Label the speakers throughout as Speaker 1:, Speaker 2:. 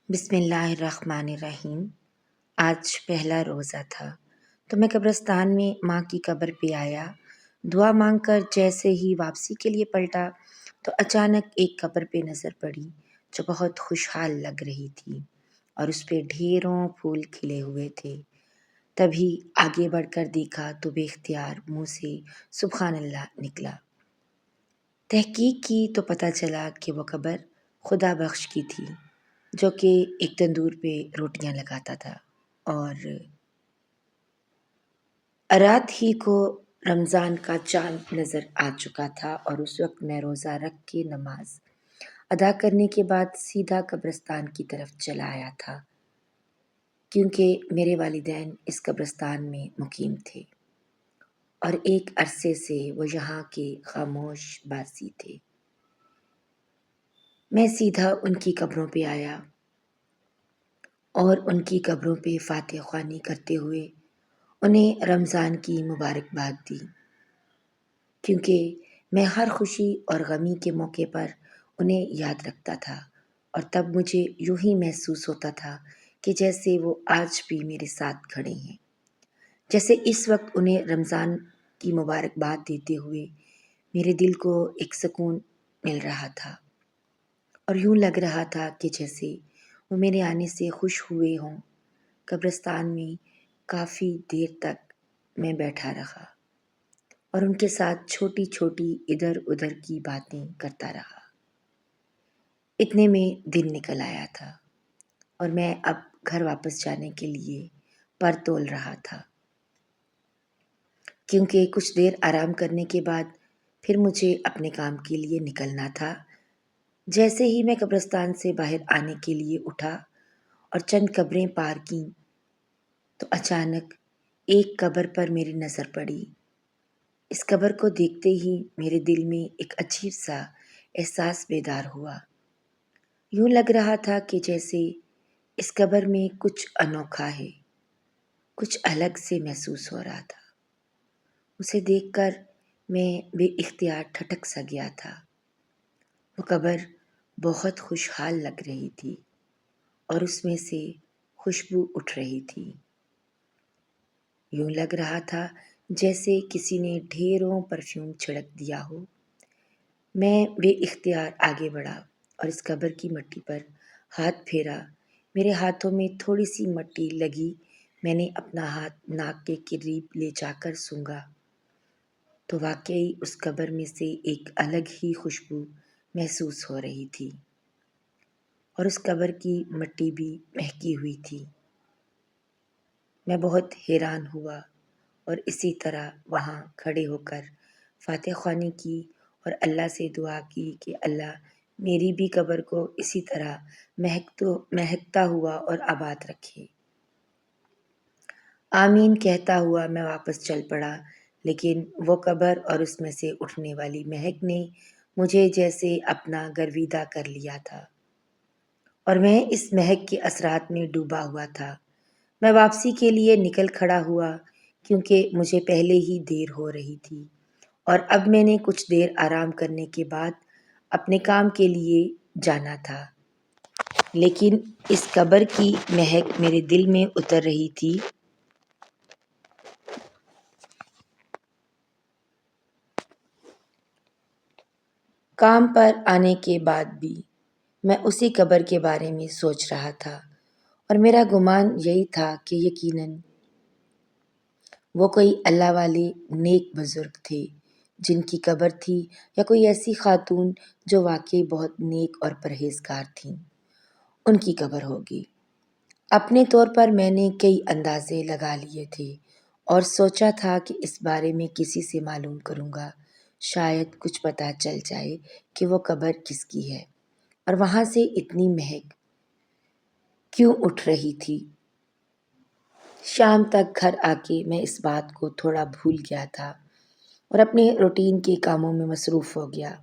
Speaker 1: بسم اللہ الرحمن الرحیم۔ آج پہلا روزہ تھا تو میں قبرستان میں ماں کی قبر پہ آیا۔ دعا مانگ کر جیسے ہی واپسی کے لیے پلٹا تو اچانک ایک قبر پہ نظر پڑی جو بہت خوشحال لگ رہی تھی اور اس پہ ڈھیروں پھول کھلے ہوئے تھے۔ تبھی آگے بڑھ کر دیکھا تو بے اختیار منہ سے سبحان اللہ نکلا۔ تحقیق کی تو پتہ چلا کہ وہ قبر خدا بخش کی تھی جو کہ ایک تندور پہ روٹیاں لگاتا تھا، اور رات ہی کو رمضان کا چاند نظر آ چکا تھا اور اس وقت میں روزہ رکھ کے نماز ادا کرنے کے بعد سیدھا قبرستان کی طرف چلا آیا تھا، کیونکہ میرے والدین اس قبرستان میں مقیم تھے اور ایک عرصے سے وہ یہاں کے خاموش باسی تھے۔ میں سیدھا ان کی قبروں پہ آیا اور ان کی قبروں پہ فاتح خوانی کرتے ہوئے انہیں رمضان کی مبارکباد دی، کیونکہ میں ہر خوشی اور غمی کے موقع پر انہیں یاد رکھتا تھا اور تب مجھے یوں ہی محسوس ہوتا تھا کہ جیسے وہ آج بھی میرے ساتھ کھڑے ہیں، جیسے اس وقت انہیں رمضان کی مبارکباد دیتے ہوئے میرے دل کو ایک سکون مل رہا تھا اور یوں لگ رہا تھا کہ جیسے وہ میرے آنے سے خوش ہوئے ہوں۔ قبرستان میں کافی دیر تک میں بیٹھا رہا اور ان کے ساتھ چھوٹی چھوٹی ادھر ادھر کی باتیں کرتا رہا۔ اتنے میں دن نکل آیا تھا اور میں اب گھر واپس جانے کے لیے پر تول رہا تھا، کیونکہ کچھ دیر آرام کرنے کے بعد پھر مجھے اپنے کام کے لیے نکلنا تھا۔ جیسے ہی میں قبرستان سے باہر آنے کے لیے اٹھا اور چند قبریں پار کیں تو اچانک ایک قبر پر میری نظر پڑی۔ اس قبر کو دیکھتے ہی میرے دل میں ایک عجیب سا احساس بیدار ہوا۔ یوں لگ رہا تھا کہ جیسے اس قبر میں کچھ انوکھا ہے، کچھ الگ سے محسوس ہو رہا تھا۔ اسے دیکھ کر میں بے اختیار ٹھٹک سا گیا تھا۔ وہ قبر بہت خوشحال لگ رہی تھی اور اس میں سے خوشبو اٹھ رہی تھی۔ یوں لگ رہا تھا جیسے کسی نے ڈھیروں پرفیوم چھڑک دیا ہو۔ میں بے اختیار آگے بڑھا اور اس قبر کی مٹی پر ہاتھ پھیرا۔ میرے ہاتھوں میں تھوڑی سی مٹی لگی۔ میں نے اپنا ہاتھ ناک کے قریب لے جا کر سونگھا تو واقعی اس قبر میں سے ایک الگ ہی خوشبو محسوس ہو رہی تھی اور اس قبر کی مٹی بھی مہکی ہوئی تھی۔ میں بہت حیران ہوا اور اسی طرح وہاں کھڑے ہو کر فاتح خوانی کی اور اللہ سے دعا کی کہ اللہ میری بھی قبر کو اسی طرح مہکتا ہوا اور آباد رکھے۔ آمین کہتا ہوا میں واپس چل پڑا، لیکن وہ قبر اور اس میں سے اٹھنے والی مہک نے مجھے جیسے اپنا گرویدہ کر لیا تھا اور میں اس مہک کے اثرات میں ڈوبا ہوا تھا۔ میں واپسی کے لیے نکل کھڑا ہوا کیونکہ مجھے پہلے ہی دیر ہو رہی تھی اور اب میں نے کچھ دیر آرام کرنے کے بعد اپنے کام کے لیے جانا تھا، لیکن اس قبر کی مہک میرے دل میں اتر رہی تھی۔ کام پر آنے کے بعد بھی میں اسی قبر کے بارے میں سوچ رہا تھا اور میرا گمان یہی تھا کہ یقیناً وہ کوئی اللہ والے نیک بزرگ تھے جن کی قبر تھی، یا کوئی ایسی خاتون جو واقعی بہت نیک اور پرہیزگار تھیں، ان کی قبر ہوگی۔ اپنے طور پر میں نے کئی اندازے لگا لیے تھے اور سوچا تھا کہ اس بارے میں کسی سے معلوم کروں گا، شاید کچھ پتہ چل جائے کہ وہ قبر کس کی ہے اور وہاں سے اتنی مہک کیوں اٹھ رہی تھی۔ شام تک گھر آ کے میں اس بات کو تھوڑا بھول گیا تھا اور اپنے روٹین کے کاموں میں مصروف ہو گیا۔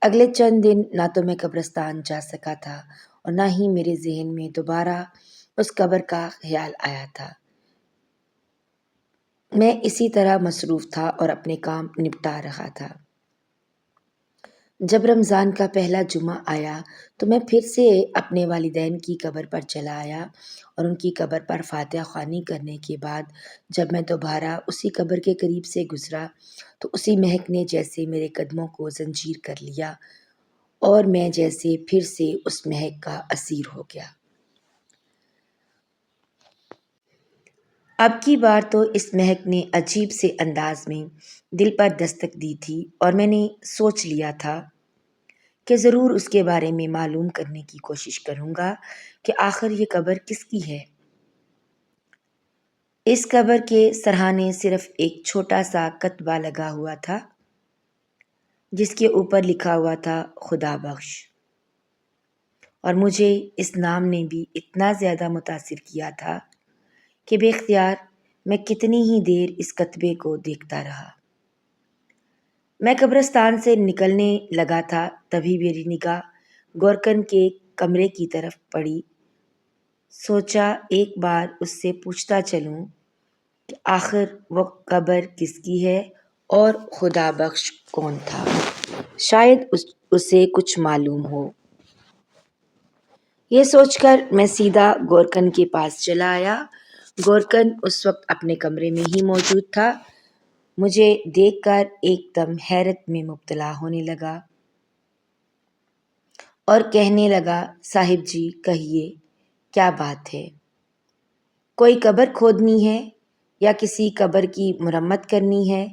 Speaker 1: اگلے چند دن نہ تو میں قبرستان جا سکا تھا اور نہ ہی میرے ذہن میں دوبارہ اس قبر کا خیال آیا تھا۔ میں اسی طرح مصروف تھا اور اپنے کام نپٹا رہا تھا۔ جب رمضان کا پہلا جمعہ آیا تو میں پھر سے اپنے والدین کی قبر پر چلا آیا اور ان کی قبر پر فاتحہ خوانی کرنے کے بعد جب میں دوبارہ اسی قبر کے قریب سے گزرا تو اسی مہک نے جیسے میرے قدموں کو زنجیر کر لیا اور میں جیسے پھر سے اس مہک کا اسیر ہو گیا۔ اب کی بار تو اس مہک نے عجیب سے انداز میں دل پر دستک دی تھی اور میں نے سوچ لیا تھا کہ ضرور اس کے بارے میں معلوم کرنے کی کوشش کروں گا کہ آخر یہ قبر کس کی ہے۔ اس قبر کے سرہانے صرف ایک چھوٹا سا کتبہ لگا ہوا تھا جس کے اوپر لکھا ہوا تھا خدا بخش، اور مجھے اس نام نے بھی اتنا زیادہ متاثر کیا تھا کہ بے اختیار میں کتنی ہی دیر اس کتبے کو دیکھتا رہا۔ میں قبرستان سے نکلنے لگا تھا تبھی میری نگاہ گورکن کے کمرے کی طرف پڑی۔ سوچا ایک بار اس سے پوچھتا چلوں کہ آخر وہ قبر کس کی ہے اور خدا بخش کون تھا، شاید اسے کچھ معلوم ہو۔ یہ سوچ کر میں سیدھا گورکن کے پاس چلا آیا۔ گورکن اس وقت اپنے کمرے میں ہی موجود تھا۔ مجھے دیکھ کر ایک دم حیرت میں مبتلا ہونے لگا اور کہنے لگا، صاحب جی کہیے کیا بات ہے؟ کوئی قبر کھودنی ہے یا کسی قبر کی مرمت کرنی ہے؟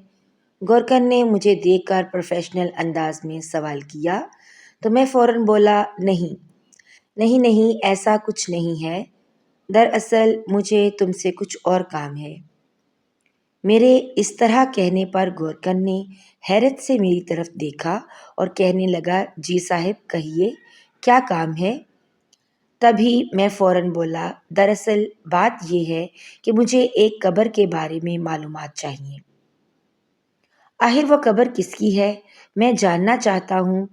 Speaker 1: گورکن نے مجھے دیکھ کر پروفیشنل انداز میں سوال کیا تو میں فوراً بولا، نہیں ایسا کچھ نہیں ہے، دراصل مجھے تم سے کچھ اور کام ہے۔ میرے اس طرح کہنے پر گورکن نے حیرت سے میری طرف دیکھا اور کہنے لگا، جی صاحب کہیے کیا کام ہے؟ تبھی میں فوراً بولا، دراصل بات یہ ہے کہ مجھے ایک قبر کے بارے میں معلومات چاہیے۔ آخر وہ قبر کس کی ہے؟ میں جاننا چاہتا ہوں۔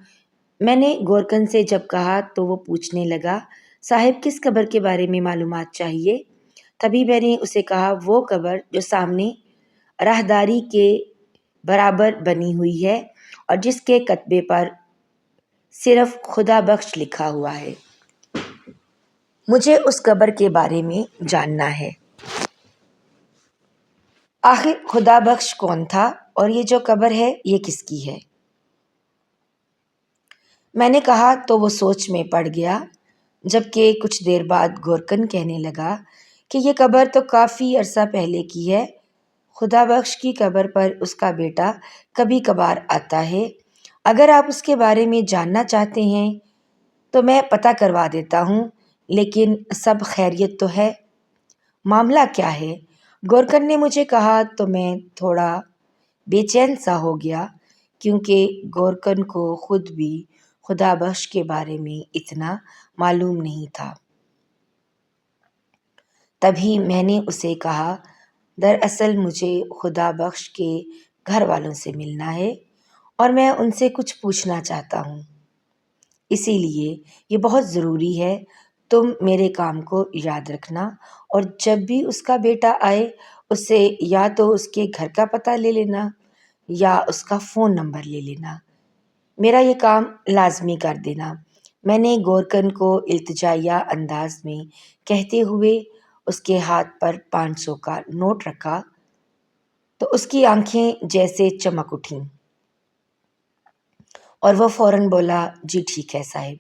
Speaker 1: میں نے گورکن سے جب کہا تو وہ پوچھنے لگا، صاحب کس قبر کے بارے میں معلومات چاہیے؟ تبھی میں نے اسے کہا، وہ قبر جو سامنے راہداری کے برابر بنی ہوئی ہے اور جس کے کتبے پر صرف خدا بخش لکھا ہوا ہے۔ مجھے اس قبر کے بارے میں جاننا ہے۔ آخر خدا بخش کون تھا اور یہ جو قبر ہے یہ کس کی ہے؟ میں نے کہا تو وہ سوچ میں پڑ گیا، جبکہ کچھ دیر بعد گورکن کہنے لگا کہ یہ قبر تو کافی عرصہ پہلے کی ہے۔ خدا بخش کی قبر پر اس کا بیٹا کبھی کبھار آتا ہے۔ اگر آپ اس کے بارے میں جاننا چاہتے ہیں تو میں پتہ کروا دیتا ہوں، لیکن سب خیریت تو ہے؟ معاملہ کیا ہے؟ گورکن نے مجھے کہا تو میں تھوڑا بے چین سا ہو گیا، کیونکہ گورکن کو خود بھی خدا بخش کے بارے میں اتنا معلوم نہیں تھا۔ تبھی میں نے اسے کہا، دراصل مجھے خدا بخش کے گھر والوں سے ملنا ہے اور میں ان سے کچھ پوچھنا چاہتا ہوں، اسی لیے یہ بہت ضروری ہے تم میرے کام کو یاد رکھنا اور جب بھی اس کا بیٹا آئے اس سے یا تو اس کے گھر کا پتہ لے لینا یا اس کا فون نمبر لے لینا۔ میرا یہ کام لازمی کر دینا۔ میں نے گورکن کو التجائیہ انداز میں کہتے ہوئے اس کے ہاتھ پر 500 کا نوٹ رکھا تو اس کی آنکھیں جیسے چمک اٹھیں اور وہ فوراً بولا، جی ٹھیک ہے صاحب،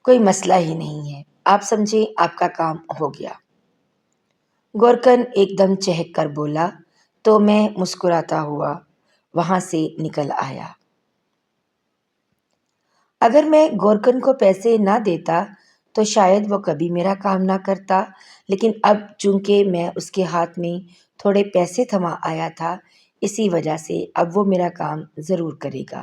Speaker 1: کوئی مسئلہ ہی نہیں ہے، آپ سمجھے آپ کا کام ہو گیا۔ گورکن ایک دم چہک کر بولا تو میں مسکراتا ہوا وہاں سے نکل آیا۔ اگر میں گورکن کو پیسے نہ دیتا تو شاید وہ کبھی میرا کام نہ کرتا، لیکن اب چونکہ میں اس کے ہاتھ میں تھوڑے پیسے تھما آیا تھا، اسی وجہ سے اب وہ میرا کام ضرور کرے گا،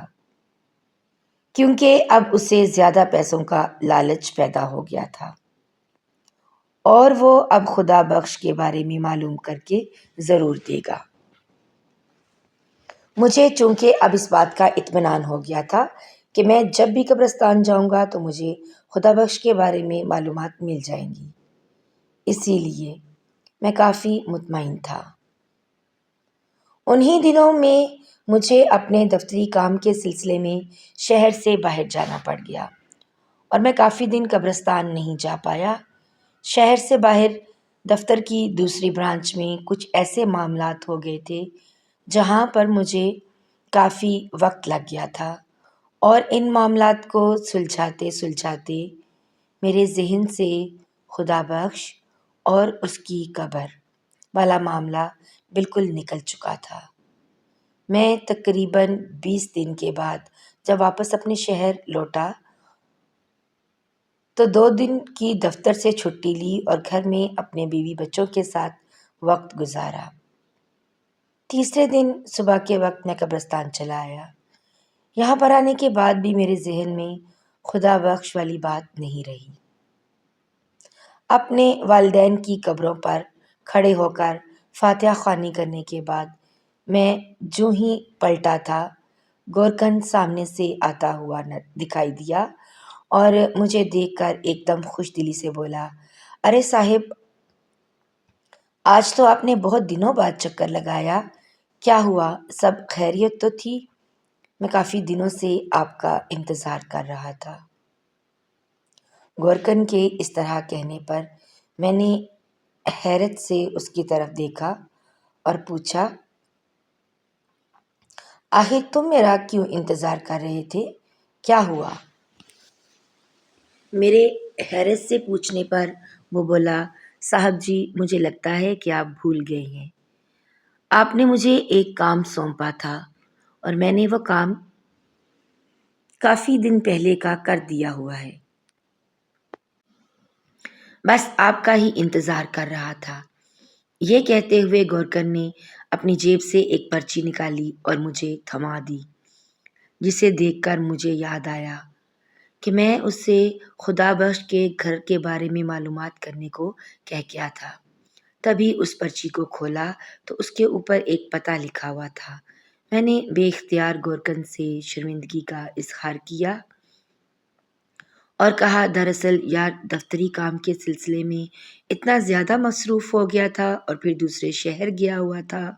Speaker 1: کیونکہ اب اسے زیادہ پیسوں کا لالچ پیدا ہو گیا تھا اور وہ اب خدا بخش کے بارے میں معلوم کر کے ضرور دے گا۔ مجھے چونکہ اب اس بات کا اطمینان ہو گیا تھا کہ میں جب بھی قبرستان جاؤں گا تو مجھے خدا بخش کے بارے میں معلومات مل جائیں گی، اسی لیے میں کافی مطمئن تھا۔ انہی دنوں میں مجھے اپنے دفتری کام کے سلسلے میں شہر سے باہر جانا پڑ گیا اور میں کافی دن قبرستان نہیں جا پایا۔ شہر سے باہر دفتر کی دوسری برانچ میں کچھ ایسے معاملات ہو گئے تھے جہاں پر مجھے کافی وقت لگ گیا تھا، اور ان معاملات کو سلجھاتے سلجھاتے میرے ذہن سے خدا بخش اور اس کی قبر والا معاملہ بالکل نکل چکا تھا۔ میں تقریباً 20 دن کے بعد جب واپس اپنے شہر لوٹا تو 2 دن کی دفتر سے چھٹی لی اور گھر میں اپنے بیوی بچوں کے ساتھ وقت گزارا۔ تیسرے دن صبح کے وقت میں قبرستان چلا آیا۔ یہاں پر آنے کے بعد بھی میرے ذہن میں خدا بخش والی بات نہیں رہی۔ اپنے والدین کی قبروں پر کھڑے ہو کر فاتحہ خوانی کرنے کے بعد میں جو ہی پلٹا تھا، گورکن سامنے سے آتا ہوا دکھائی دیا اور مجھے دیکھ کر ایک دم خوش دلی سے بولا، ارے صاحب، آج تو آپ نے بہت دنوں بعد چکر لگایا، کیا ہوا؟ سب خیریت تو تھی؟ میں کافی دنوں سے آپ کا انتظار کر رہا تھا۔ گورکن کے اس طرح کہنے پر میں نے حیرت سے اس کی طرف دیکھا اور پوچھا، آخر تم میرا کیوں انتظار کر رہے تھے؟ کیا ہوا؟ میرے حیرت سے پوچھنے پر وہ بولا، صاحب جی، مجھے لگتا ہے کہ آپ بھول گئے ہیں۔ آپ نے مجھے ایک کام سونپا تھا اور میں نے وہ کام کافی دن پہلے کا کر دیا ہوا ہے۔ بس آپ کا ہی انتظار کر رہا تھا۔ یہ کہتے ہوئے گورکن نے اپنی جیب سے ایک پرچی نکالی اور مجھے تھما دی، جسے دیکھ کر مجھے یاد آیا کہ میں اس سے خدا بخش کے گھر کے بارے میں معلومات کرنے کو کہہ گیا تھا۔ تبھی اس پرچی کو کھولا تو اس کے اوپر ایک پتہ لکھا ہوا تھا۔ میں نے بے اختیار گورکن سے شرمندگی کا اظہار کیا اور کہا، دراصل یار، دفتری کام کے سلسلے میں اتنا زیادہ مصروف ہو گیا تھا اور پھر دوسرے شہر گیا ہوا تھا،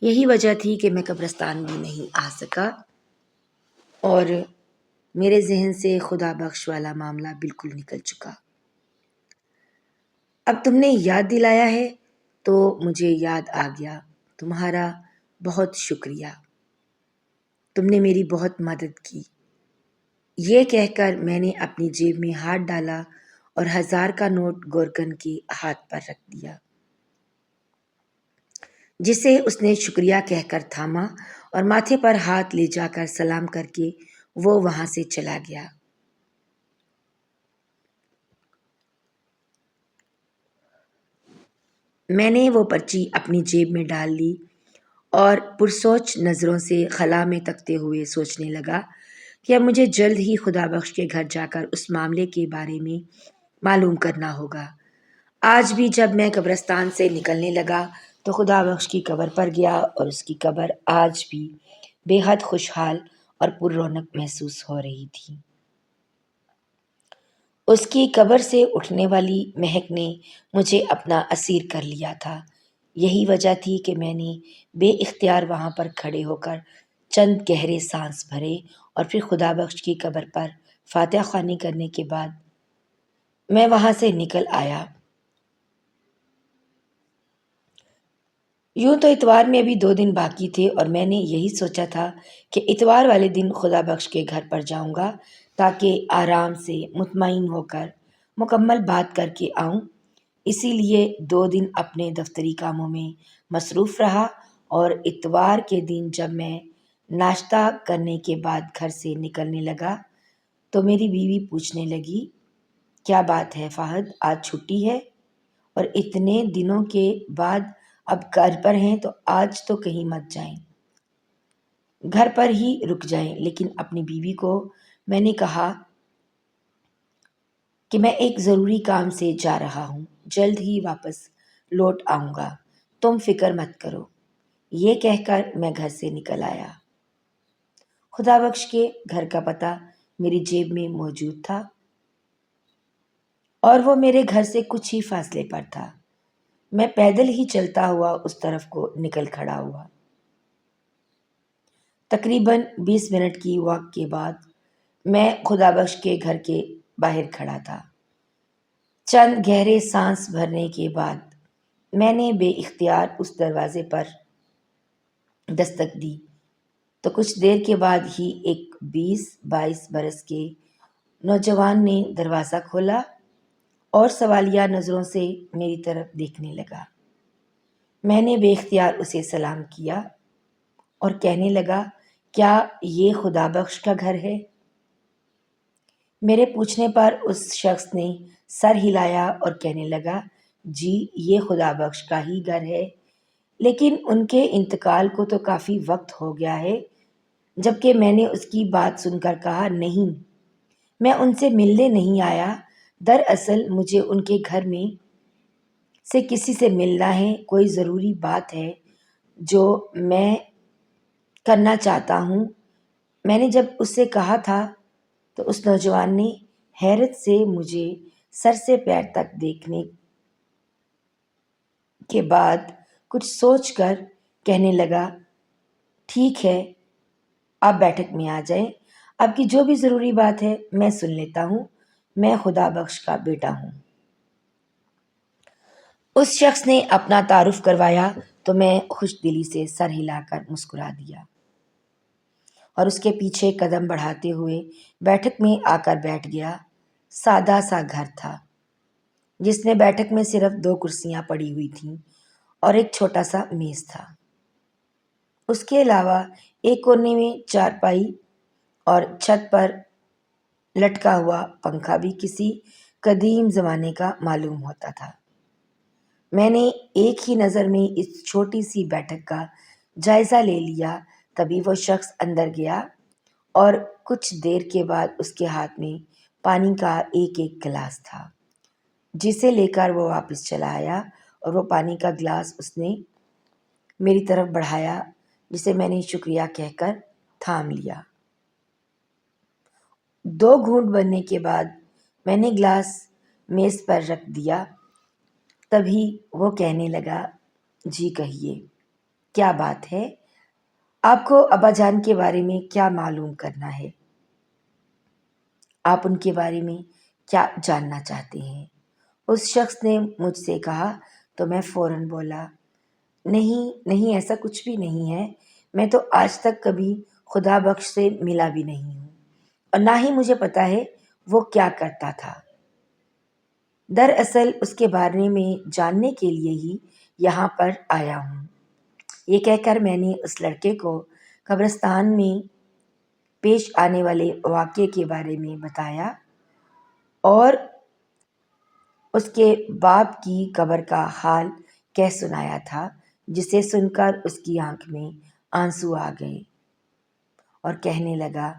Speaker 1: یہی وجہ تھی کہ میں قبرستان بھی نہیں آ سکا اور میرے ذہن سے خدا بخش والا معاملہ بالکل نکل چکا۔ اب تم نے یاد دلایا ہے تو مجھے یاد آ گیا۔ تمہارا بہت شکریہ، تم نے میری بہت مدد کی۔ یہ کہہ کر میں نے اپنی جیب میں ہاتھ ڈالا اور 1000 کا نوٹ گورکن کے ہاتھ پر رکھ دیا، جسے اس نے شکریہ کہہ کر تھاما اور ماتھے پر ہاتھ لے جا کر سلام کر کے وہ وہاں سے چلا گیا۔ میں نے وہ پرچی اپنی جیب میں ڈال لی اور پرسوچ نظروں سے خلا میں تکتے ہوئے سوچنے لگا کہ اب مجھے جلد ہی خدا بخش کے گھر جا کر اس معاملے کے بارے میں معلوم کرنا ہوگا۔ آج بھی جب میں قبرستان سے نکلنے لگا تو خدا بخش کی قبر پر گیا اور اس کی قبر آج بھی بے حد خوشحال اور پر رونق محسوس ہو رہی تھی۔ اس کی قبر سے اٹھنے والی مہک نے مجھے اپنا اسیر کر لیا تھا۔ یہی وجہ تھی کہ میں نے بے اختیار وہاں پر کھڑے ہو کر چند گہرے سانس بھرے اور پھر خدا بخش کی قبر پر فاتحہ خوانی کرنے کے بعد میں وہاں سے نکل آیا۔ یوں تو اتوار میں ابھی 2 دن باقی تھے اور میں نے یہی سوچا تھا کہ اتوار والے دن خدا بخش کے گھر پر جاؤں گا تاکہ آرام سے مطمئن ہو کر مکمل بات کر کے آؤں۔ اسی لیے 2 دن اپنے دفتری کاموں میں مصروف رہا اور اتوار کے دن جب میں ناشتہ کرنے کے بعد گھر سے نکلنے لگا تو میری بیوی پوچھنے لگی، کیا بات ہے فہد، آج چھٹی ہے اور اتنے دنوں کے بعد اب گھر پر ہیں تو آج تو کہیں مت جائیں، گھر پر ہی رک جائیں۔ لیکن اپنی بیوی کو میں نے کہا کہ میں ایک ضروری کام سے جا رہا ہوں، جلد ہی واپس لوٹ آؤں گا، تم فکر مت کرو۔ یہ کہہ کر میں گھر سے نکل آیا۔ خدا بخش کے گھر کا پتہ میری جیب میں موجود تھا اور وہ میرے گھر سے کچھ ہی فاصلے پر تھا۔ میں پیدل ہی چلتا ہوا اس طرف کو نکل کھڑا ہوا۔ تقریباً 20 منٹ کی واک کے بعد میں خدا بخش کے گھر کے باہر کھڑا تھا۔ چند گہرے سانس بھرنے کے بعد میں نے بے اختیار اس دروازے پر دستک دی تو کچھ دیر کے بعد ہی ایک 20-22 برس کے نوجوان نے دروازہ کھولا اور سوالیہ نظروں سے میری طرف دیکھنے لگا۔ میں نے بے اختیار اسے سلام کیا اور کہنے لگا، کیا یہ خدا بخش کا گھر ہے؟ میرے پوچھنے پر اس شخص نے سر ہلایا اور کہنے لگا، جی یہ خدا بخش کا ہی گھر ہے، لیکن ان کے انتقال کو تو کافی وقت ہو گیا ہے۔ جبکہ میں نے اس کی بات سن کر کہا، نہیں، میں ان سے ملنے نہیں آیا، دراصل مجھے ان کے گھر میں سے کسی سے ملنا ہے، کوئی ضروری بات ہے جو میں کرنا چاہتا ہوں۔ میں نے جب اس سے کہا تھا تو اس نوجوان نے حیرت سے مجھے سر سے پیر تک دیکھنے کے بعد کچھ سوچ کر کہنے لگا، ٹھیک ہے، آپ بیٹھک میں آ جائیں، آپ کی جو بھی ضروری بات ہے میں سن لیتا ہوں، میں خدا بخش کا بیٹا ہوں۔ اس شخص نے اپنا تعارف کروایا تو میں خوش دلی سے سر ہلا کر مسکرا دیا اور اس کے پیچھے قدم بڑھاتے ہوئے بیٹھک میں آ کر بیٹھ گیا۔ سادہ سا گھر تھا جس میں بیٹھک میں صرف 2 کرسیاں پڑی ہوئی تھیں اور ایک چھوٹا سا میز تھا۔ اس کے علاوہ ایک کونے میں چارپائی اور چھت پر لٹکا ہوا پنکھا بھی کسی قدیم زمانے کا معلوم ہوتا تھا۔ میں نے ایک ہی نظر میں اس چھوٹی سی بیٹھک کا جائزہ لے لیا، تبھی وہ شخص اندر گیا اور کچھ دیر کے بعد اس کے ہاتھ میں پانی کا ایک گلاس تھا، جسے لے کر وہ واپس چلا آیا اور وہ پانی کا گلاس اس نے میری طرف بڑھایا، جسے میں نے شکریہ کہہ کر تھام لیا۔ 2 گھونٹ بننے کے بعد میں نے گلاس میز پر رکھ دیا، تبھی وہ کہنے لگا، جی کہیے، کیا بات ہے؟ آپ کو ابا جان کے بارے میں کیا معلوم کرنا ہے؟ آپ ان کے بارے میں کیا جاننا چاہتے ہیں؟ اس شخص نے مجھ سے کہا تو میں فوراً بولا، نہیں ایسا کچھ بھی نہیں ہے، میں تو آج تک کبھی خدا بخش سے ملا بھی نہیں ہوں اور نہ ہی مجھے پتا ہے وہ کیا کرتا تھا۔ دراصل اس کے بارے میں جاننے کے لیے ہی یہاں پر آیا ہوں۔ یہ کہہ کر میں نے اس لڑکے کو قبرستان میں پیش آنے والے واقعے کے بارے میں بتایا اور اس کے باپ کی قبر کا حال کہہ سنایا تھا، جسے سن کر اس کی آنکھ میں آنسو آ گئے اور کہنے لگا،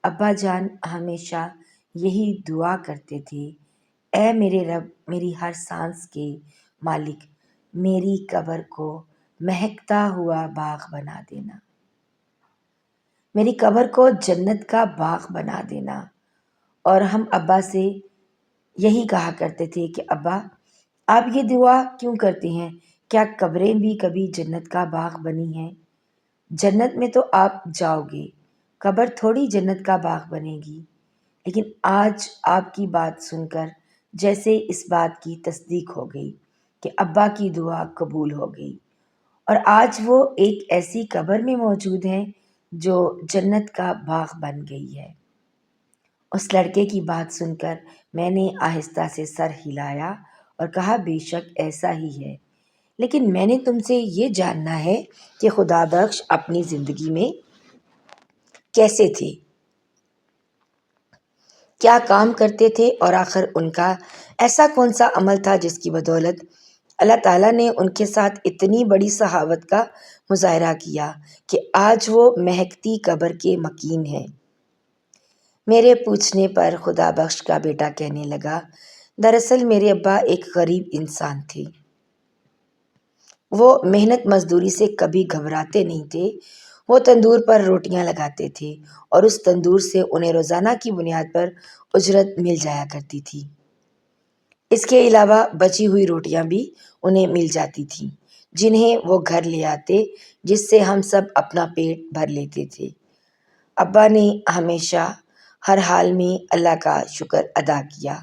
Speaker 1: ابا جان ہمیشہ یہی دعا کرتے تھے، اے میرے رب، میری ہر سانس کے مالک، میری قبر کو مہکتا ہوا باغ بنا دینا، میری قبر کو جنت کا باغ بنا دینا۔ اور ہم ابا سے یہی کہا کرتے تھے کہ ابا، آپ یہ دعا کیوں کرتے ہیں؟ کیا قبریں بھی کبھی جنت کا باغ بنی ہیں؟ جنت میں تو آپ جاؤ گے، قبر تھوڑی جنت کا باغ بنے گی۔ لیکن آج آپ کی بات سن کر جیسے اس بات کی تصدیق ہو گئی کہ ابا کی دعا قبول ہو گئی اور آج وہ ایک ایسی قبر میں موجود ہیں جو جنت کا باغ بن گئی ہے۔ اس لڑکے کی بات سن کر میں نے آہستہ سے سر ہلایا اور کہا، بے شک ایسا ہی ہے، لیکن میں نے تم سے یہ جاننا ہے کہ خدا بخش اپنی زندگی میں کیسے تھے، کیا کام کرتے تھے اور آخر ان کا ایسا کون سا عمل تھا جس کی بدولت اللہ تعالیٰ نے ان کے ساتھ اتنی بڑی سخاوت کا مظاہرہ کیا کہ آج وہ مہکتی قبر کے مکین ہیں۔ میرے پوچھنے پر خدا بخش کا بیٹا کہنے لگا، دراصل میرے ابا ایک غریب انسان تھے، وہ محنت مزدوری سے کبھی گھبراتے نہیں تھے، وہ تندور پر روٹیاں لگاتے تھے اور اس تندور سے انہیں روزانہ کی بنیاد پر اجرت مل جایا کرتی تھی۔ اس کے علاوہ بچی ہوئی روٹیاں بھی انہیں مل جاتی تھیں جنہیں وہ گھر لے آتے، جس سے ہم سب اپنا پیٹ بھر لیتے تھے۔ ابا نے ہمیشہ ہر حال میں اللہ کا شکر ادا کیا۔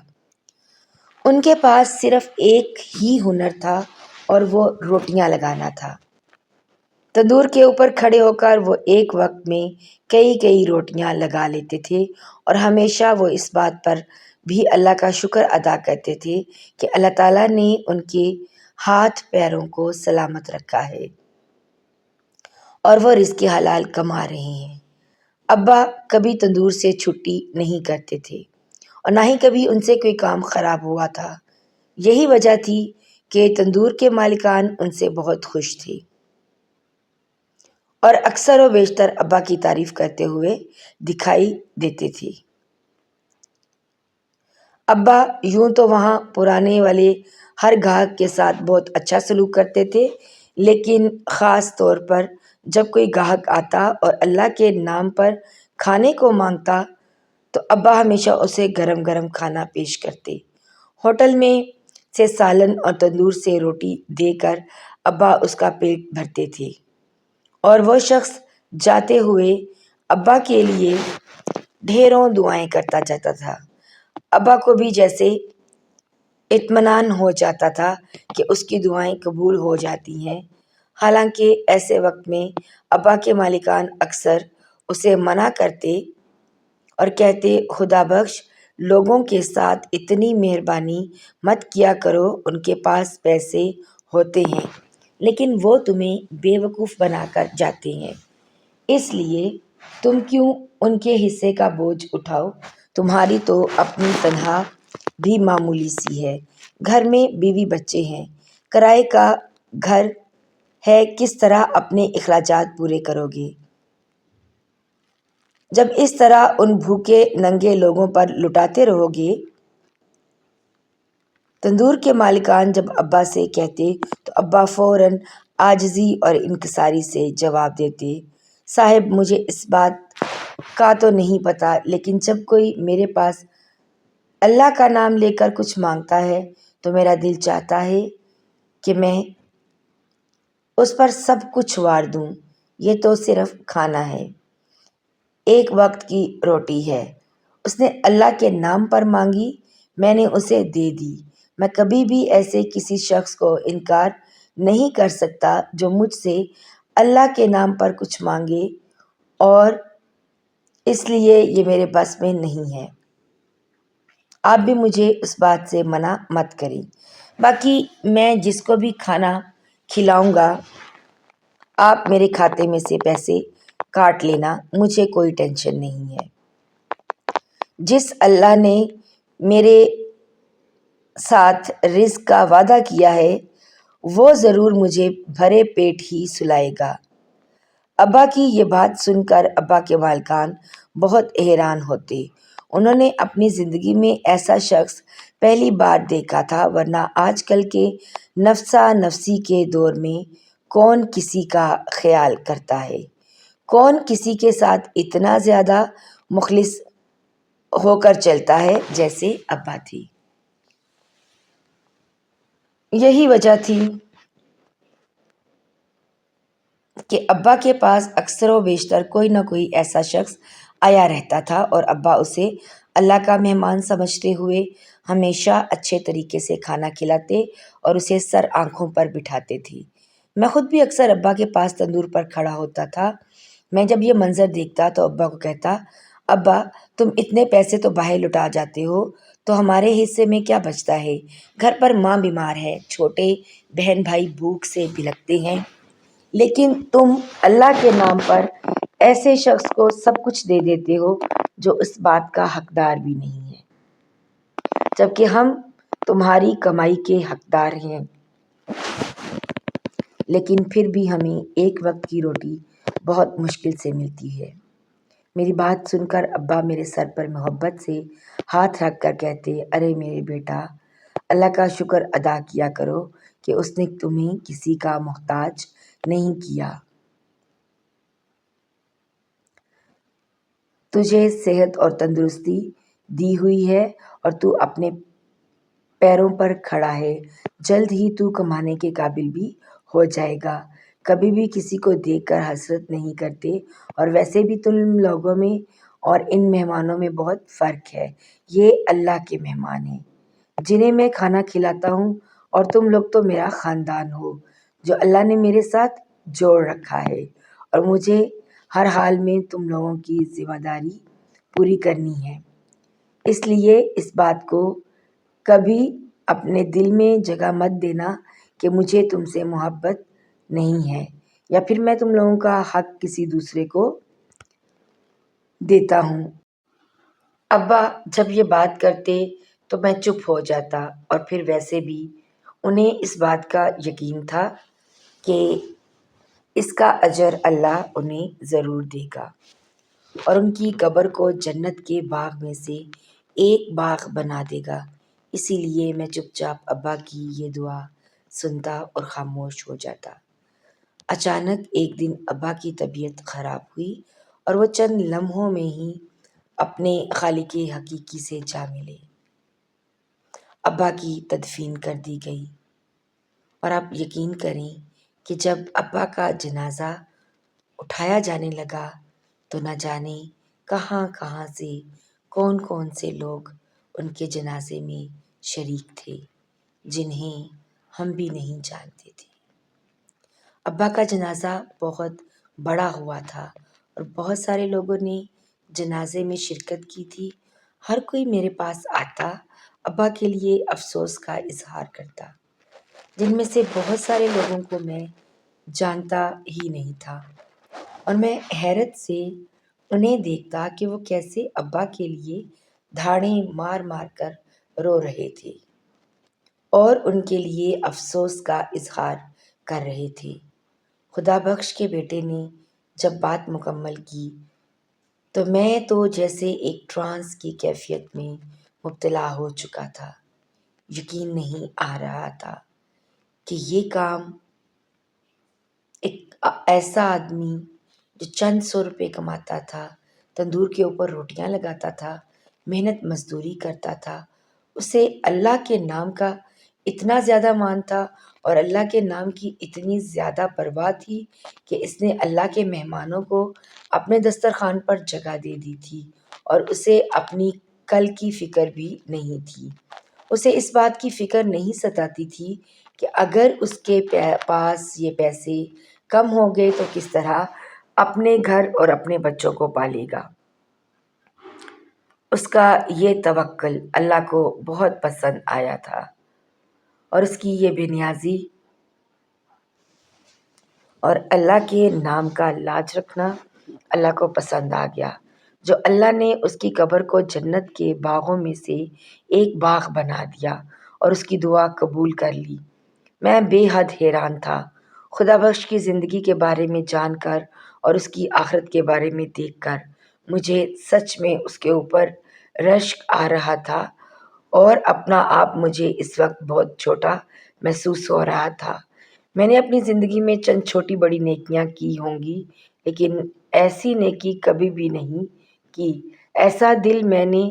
Speaker 1: ان کے پاس صرف ایک ہی ہنر تھا اور وہ روٹیاں لگانا تھا۔ تندور کے اوپر کھڑے ہو کر وہ ایک وقت میں کئی کئی روٹیاں لگا لیتے تھے، اور ہمیشہ وہ اس بات پر بھی اللہ کا شکر ادا کرتے تھے کہ اللہ تعالیٰ نے ان کے ہاتھ پیروں کو سلامت رکھا ہے اور وہ رزق حلال کما رہے ہیں۔ ابا کبھی تندور سے چھٹی نہیں کرتے تھے، اور نہ ہی کبھی ان سے کوئی کام خراب ہوا تھا۔ یہی وجہ تھی کہ تندور کے مالکان ان سے بہت خوش تھے اور اکثر و بیشتر ابا کی تعریف کرتے ہوئے دکھائی دیتے تھے۔ ابا یوں تو وہاں پرانے والے ہر گاہک کے ساتھ بہت اچھا سلوک کرتے تھے، لیکن خاص طور پر جب کوئی گاہک آتا اور اللہ کے نام پر کھانے کو مانگتا تو ابا ہمیشہ اسے گرم گرم کھانا پیش کرتے۔ ہوٹل میں سے سالن اور تندور سے روٹی دے کر ابا اس کا پیٹ بھرتے تھے، اور وہ شخص جاتے ہوئے ابا کے لیے ڈھیروں دعائیں کرتا جاتا تھا۔ ابا کو بھی جیسے اطمینان ہو جاتا تھا کہ اس کی دعائیں قبول ہو جاتی ہیں۔ حالانکہ ایسے وقت میں ابا کے مالکان اکثر اسے منع کرتے اور کہتے، خدا بخش، لوگوں کے ساتھ اتنی مہربانی مت کیا کرو، ان کے پاس پیسے ہوتے ہیں لیکن وہ تمہیں بے وقوف بنا کر جاتے ہیں، اس لیے تم کیوں ان کے حصے کا بوجھ اٹھاؤ؟ تمہاری تو اپنی تنخواہ بھی معمولی سی ہے، گھر میں بیوی بچے ہیں، کرائے کا گھر ہے، کس طرح اپنے اخراجات پورے کرو گے؟ جب اس طرح ان بھوکے ننگے لوگوں پر لٹاتے رہو گے۔ تندور کے مالکان جب ابا سے کہتے تو ابا فوراً عاجزی اور انکساری سے جواب دیتے، صاحب مجھے اس بات کا تو نہیں پتہ، لیکن جب کوئی میرے پاس اللہ کا نام لے کر کچھ مانگتا ہے تو میرا دل چاہتا ہے کہ میں اس پر سب کچھ وار دوں۔ یہ تو صرف کھانا ہے، ایک وقت کی روٹی ہے، اس نے اللہ کے نام پر مانگی، میں نے اسے دے دی۔ میں کبھی بھی ایسے کسی شخص کو انکار نہیں کر سکتا جو مجھ سے اللہ کے نام پر کچھ مانگے، اور اس لیے یہ میرے بس میں نہیں ہے۔ آپ بھی مجھے اس بات سے منع مت کریں۔ باقی میں جس کو بھی کھانا کھلاؤں گا، آپ میرے کھاتے میں سے پیسے کاٹ لینا، مجھے کوئی ٹینشن نہیں ہے۔ جس اللہ نے میرے ساتھ رزق کا وعدہ کیا ہے وہ ضرور مجھے بھرے پیٹ ہی سلائے گا۔ ابا کی یہ بات سن کر ابا کے مالکان بہت حیران ہوتے۔ انہوں نے اپنی زندگی میں ایسا شخص پہلی بار دیکھا تھا، ورنہ آج کل کے نفسا نفسی کے دور میں کون کسی کا خیال کرتا ہے، کون کسی کے ساتھ اتنا زیادہ مخلص ہو کر چلتا ہے جیسے ابا تھی۔ یہی وجہ تھی کہ ابا کے پاس اکثر و بیشتر کوئی نہ کوئی ایسا شخص آیا رہتا تھا، اور ابا اسے اللہ کا مہمان سمجھتے ہوئے ہمیشہ اچھے طریقے سے کھانا کھلاتے اور اسے سر آنکھوں پر بٹھاتے تھے۔ میں خود بھی اکثر ابا کے پاس تندور پر کھڑا ہوتا تھا۔ میں جب یہ منظر دیکھتا تو ابا کو کہتا، ابا تم اتنے پیسے تو باہر لٹا جاتے ہو، تو ہمارے حصے میں کیا بچتا ہے؟ گھر پر ماں بیمار ہے، چھوٹے بہن بھائی بھوک سے بھٹکتے ہیں، لیکن تم اللہ کے نام پر ایسے شخص کو سب کچھ دے دیتے ہو جو اس بات کا حقدار بھی نہیں ہے، جبکہ ہم تمہاری کمائی کے حقدار ہیں، لیکن پھر بھی ہمیں ایک وقت کی روٹی بہت مشکل سے ملتی ہے۔ میری بات سن کر ابا میرے سر پر محبت سے ہاتھ رکھ کر کہتے، ارے میرے بیٹا، اللہ کا شکر ادا کیا کرو کہ اس نے تمہیں کسی کا محتاج نہیں کیا۔ تجھے صحت اور تندرستی دی ہوئی ہے اور تو اپنے پیروں پر کھڑا ہے، جلد ہی تو کمانے کے قابل بھی ہو جائے گا۔ کبھی بھی کسی کو دیکھ کر حسرت نہیں کرتے، اور ویسے بھی تم لوگوں میں اور ان مہمانوں میں بہت فرق ہے۔ یہ اللہ کے مہمان ہیں جنہیں میں کھانا کھلاتا ہوں، اور تم لوگ تو میرا خاندان ہو جو اللہ نے میرے ساتھ جوڑ رکھا ہے، اور مجھے ہر حال میں تم لوگوں کی ذمہ داری پوری کرنی ہے۔ اس لیے اس بات کو کبھی اپنے دل میں جگہ مت دینا کہ مجھے تم سے محبت نہیں ہے، یا پھر میں تم لوگوں کا حق کسی دوسرے کو دیتا ہوں۔ ابا جب یہ بات کرتے تو میں چپ ہو جاتا، اور پھر ویسے بھی انہیں اس بات کا یقین تھا کہ اس کا اجر اللہ انہیں ضرور دے گا، اور ان کی قبر کو جنت کے باغ میں سے ایک باغ بنا دے گا۔ اسی لیے میں چپ چاپ ابا کی یہ دعا سنتا اور خاموش ہو جاتا۔ اچانک ایک دن ابا کی طبیعت خراب ہوئی، اور وہ چند لمحوں میں ہی اپنے خالق حقیقی سے جا ملے۔ ابا کی تدفین کر دی گئی، اور آپ یقین کریں کہ جب ابا کا جنازہ اٹھایا جانے لگا تو نہ جانے کہاں کہاں سے کون کون سے لوگ ان کے جنازے میں شریک تھے جنہیں ہم بھی نہیں جانتے تھے۔ ابا کا جنازہ بہت بڑا ہوا تھا، اور بہت سارے لوگوں نے جنازے میں شرکت کی تھی۔ ہر کوئی میرے پاس آتا، ابا کے لیے افسوس کا اظہار کرتا، جن میں سے بہت سارے لوگوں کو میں جانتا ہی نہیں تھا، اور میں حیرت سے انہیں دیکھتا کہ وہ کیسے ابا کے لیے دھاڑیں مار مار کر رو رہے تھے اور ان کے لیے افسوس کا اظہار کر رہے تھے۔ خدا بخش کے بیٹے نے جب بات مکمل کی تو میں تو جیسے ایک ٹرانس کی کیفیت میں مبتلا ہو چکا تھا۔ یقین نہیں آ رہا تھا کہ یہ کام ایک ایسا آدمی جو چند 100 روپے کماتا تھا، تندور کے اوپر روٹیاں لگاتا تھا، محنت مزدوری کرتا تھا، اسے اللہ کے نام کا اتنا زیادہ مان تھا، اور اللہ کے نام کی اتنی زیادہ پرواہ تھی کہ اس نے اللہ کے مہمانوں کو اپنے دسترخوان پر جگہ دے دی تھی، اور اسے اپنی کل کی فکر بھی نہیں تھی۔ اسے اس بات کی فکر نہیں ستاتی تھی کہ اگر اس کے پاس یہ پیسے کم ہو گئے تو کس طرح اپنے گھر اور اپنے بچوں کو پالے گا۔ اس کا یہ توکل اللہ کو بہت پسند آیا تھا، اور اس کی یہ بے نیازی اور اللہ کے نام کا لاج رکھنا اللہ کو پسند آ گیا، جو اللہ نے اس کی قبر کو جنت کے باغوں میں سے ایک باغ بنا دیا اور اس کی دعا قبول کر لی۔ میں بے حد حیران تھا۔ خدا بخش کی زندگی کے بارے میں جان کر اور اس کی آخرت کے بارے میں دیکھ کر مجھے سچ میں اس کے اوپر رشک آ رہا تھا، اور اپنا آپ مجھے اس وقت بہت چھوٹا محسوس ہو رہا تھا۔ میں نے اپنی زندگی میں چند چھوٹی بڑی نیکیاں کی ہوں گی، لیکن ایسی نیکی کبھی بھی نہیں کی، ایسا دل میں نے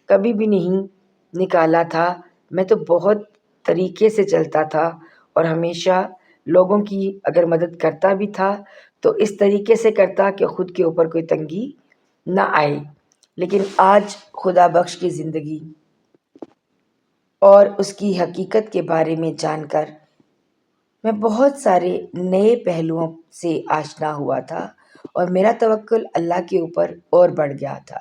Speaker 1: کبھی بھی نہیں نکالا تھا۔ میں تو بہت طریقے سے چلتا تھا، اور ہمیشہ لوگوں کی اگر مدد کرتا بھی تھا تو اس طریقے سے کرتا کہ خود کے اوپر کوئی تنگی نہ آئے۔ لیکن آج خدا بخش کی زندگی اور اس کی حقیقت کے بارے میں جان کر میں بہت سارے نئے پہلوؤں سے آشنا ہوا تھا، اور میرا توکل اللہ کے اوپر اور بڑھ گیا تھا۔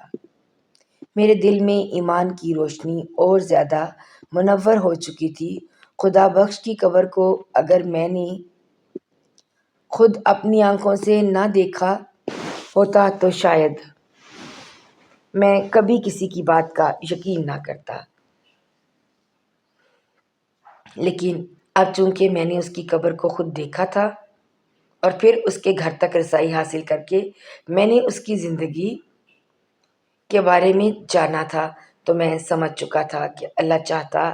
Speaker 1: میرے دل میں ایمان کی روشنی اور زیادہ منور ہو چکی تھی۔ خدا بخش کی قبر کو اگر میں نے خود اپنی آنکھوں سے نہ دیکھا ہوتا تو شاید میں کبھی کسی کی بات کا یقین نہ کرتا، لیکن اب چونکہ میں نے اس کی قبر کو خود دیکھا تھا اور پھر اس کے گھر تک رسائی حاصل کر کے میں نے اس کی زندگی کے بارے میں جانا تھا، تو میں سمجھ چکا تھا کہ اللہ چاہتا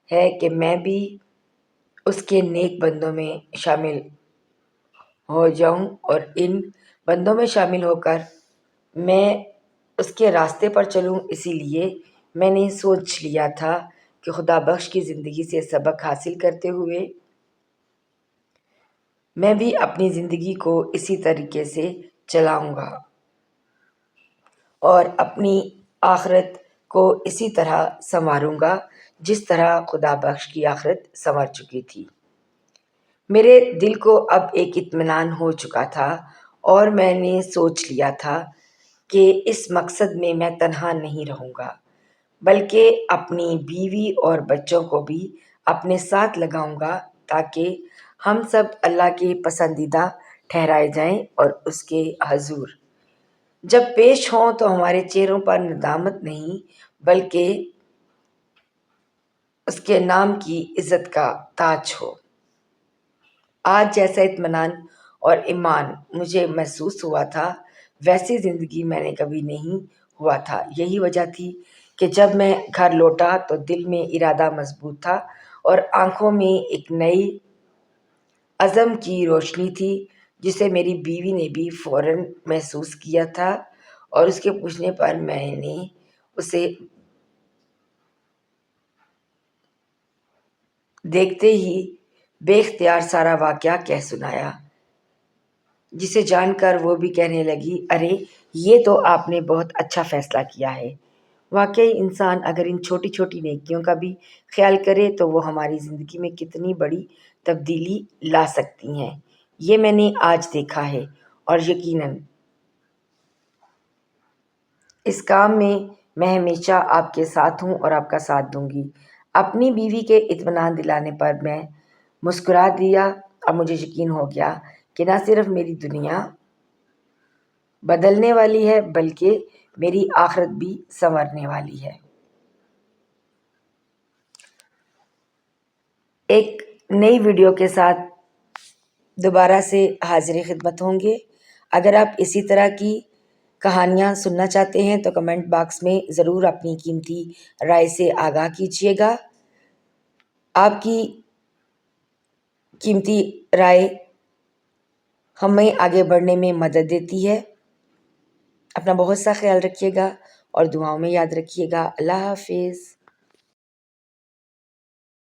Speaker 1: ہے کہ میں بھی اس کے نیک بندوں میں شامل ہو جاؤں، اور ان بندوں میں شامل ہو کر میں اس کے راستے پر چلوں۔ اسی لیے میں نے سوچ لیا تھا کہ خدا بخش کی زندگی سے سبق حاصل کرتے ہوئے میں بھی اپنی زندگی کو اسی طریقے سے چلاؤں گا اور اپنی آخرت کو اسی طرح سنواروں گا جس طرح خدا بخش کی آخرت سنور چکی تھی۔ میرے دل کو اب ایک اطمینان ہو چکا تھا اور میں نے سوچ لیا تھا کہ اس مقصد میں میں تنہا نہیں رہوں گا، بلکہ اپنی بیوی اور بچوں کو بھی اپنے ساتھ لگاؤں گا تاکہ ہم سب اللہ کے پسندیدہ ٹھہرائے جائیں اور اس کے حضور جب پیش ہوں تو ہمارے چہروں پر ندامت نہیں بلکہ اس کے نام کی عزت کا تاج ہو۔ آج جیسا اطمینان اور ایمان مجھے محسوس ہوا تھا ویسی زندگی میں نے کبھی نہیں ہوا تھا۔ یہی وجہ تھی کہ جب میں گھر لوٹا تو دل میں ارادہ مضبوط تھا اور آنکھوں میں ایک نئی عزم کی روشنی تھی جسے میری بیوی نے بھی فوراً محسوس کیا تھا، اور اس کے پوچھنے پر میں نے اسے دیکھتے ہی بے اختیار سارا واقعہ کہہ سنایا، جسے جان کر وہ بھی کہنے لگی، ارے یہ تو آپ نے بہت اچھا فیصلہ کیا ہے۔ واقعی انسان اگر ان چھوٹی چھوٹی نیکیوں کا بھی خیال کرے تو وہ ہماری زندگی میں کتنی بڑی تبدیلی لا سکتی ہیں، یہ میں نے آج دیکھا ہے، اور یقیناً اس کام میں ہمیشہ آپ کے ساتھ ہوں اور آپ کا ساتھ دوں گی۔ اپنی بیوی کے اطمینان دلانے پر میں مسکرا دیا اور مجھے یقین ہو گیا کہ نہ صرف میری دنیا بدلنے والی ہے بلکہ میری آخرت بھی سنورنے والی ہے۔ ایک نئی ویڈیو کے ساتھ دوبارہ سے حاضر خدمت ہوں گے۔ اگر آپ اسی طرح کی کہانیاں سننا چاہتے ہیں تو کمنٹ باکس میں ضرور اپنی قیمتی رائے سے آگاہ کیجیے گا۔ آپ کی قیمتی رائے ہمیں آگے بڑھنے میں مدد دیتی ہے۔ اپنا بہت سا خیال رکھیے گا اور دعاؤں میں یاد رکھیے گا۔ اللہ حافظ۔